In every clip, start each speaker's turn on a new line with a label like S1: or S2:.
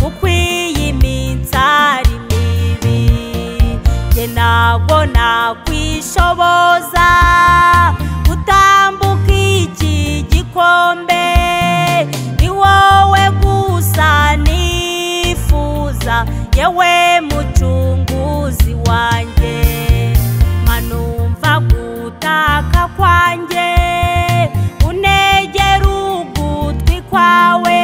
S1: kuko iyi minsi ari mibi. Jye ntabwo nakwishoboza gutambuka iki gikombe, ni wowe gusa nifuza, yewe mucunguzi wanjye. Manumva gutaka kwanjye, unegera ugutwi kwawe,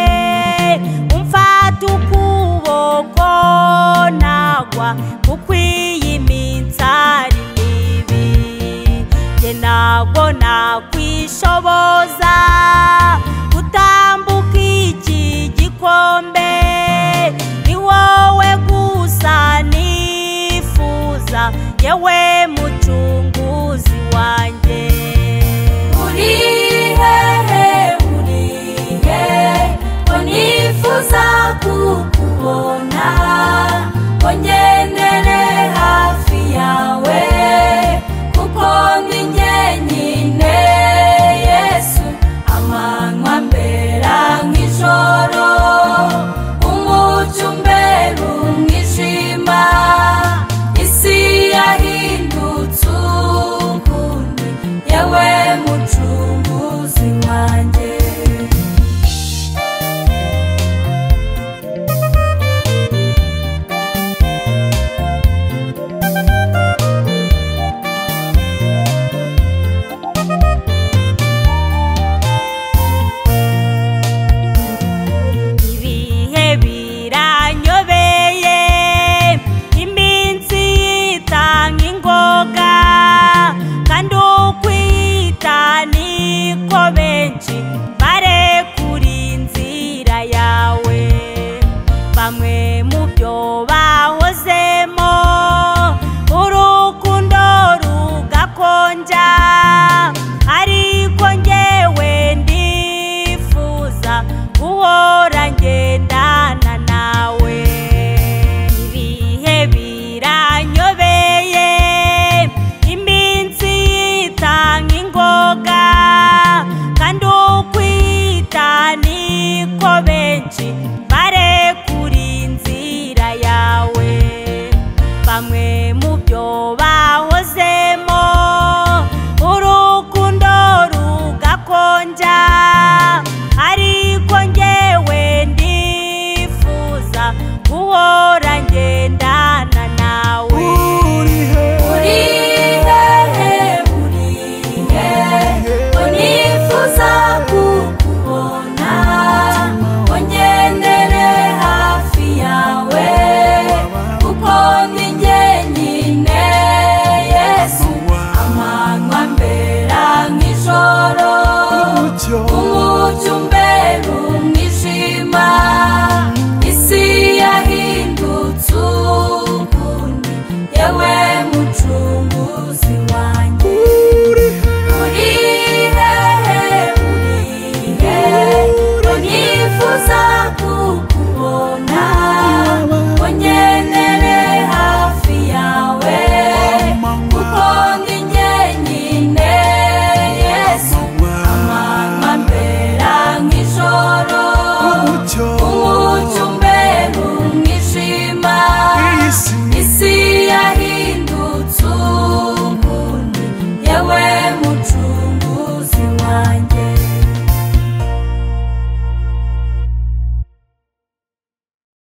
S1: umfata ukuboko ntagwa kuko iyi minsi ari mibi. Jye ntabwo nakwishoboza gutambuka iki gikombe, ni wowe gusa nifuza, yewe mucunguzi wanjye.
S2: Uri hehe, uri hehe, ko nifuza kukubona, ko ngendere hafi yawe, kuko ndi njyenyine Yesu. Amanywa ambera nk'ijoro, umucyo umbera umwijima, isi yahindutse ukundi, yewe mucunguzi wanjye.
S1: Ibihe biranyobeye, iminsi yitanga ingoga, kandi ukwita niko benshi barekura inzira yawe. Bamwe mu byo bahozemo, urukundo rugakonja, ariko njyewe ndifuza guhora ngendana nawe. Ibihe biranyobeye, iminsi yitanga ingoga, kandi ukwita niko benshi barekura inzira yawe. Bamwe mu byo bahozemo, urukundo rugakonja, ariko njyewe ndifuza guhora ngendana nawe.
S2: Uri hehe, uri hehe, ko nifuza kukubona, ko ngendere hafi yawe, kuko ndi njyenyine Yesu. Amanywa ambera nk'ijoro, umucyo umbera umwijima, isi yahindutse ukundi, yewe mucunguzi wanjye. Uri hehe, uri hehe, ko nifuza kukubona, ko ngendere hafi yawe, kuko ndi njyenyine Yesu. Amanywa ambera nk'ijoro, umucyo umbera umwijima, isi yahindutse ukundi, yewe mucunguzi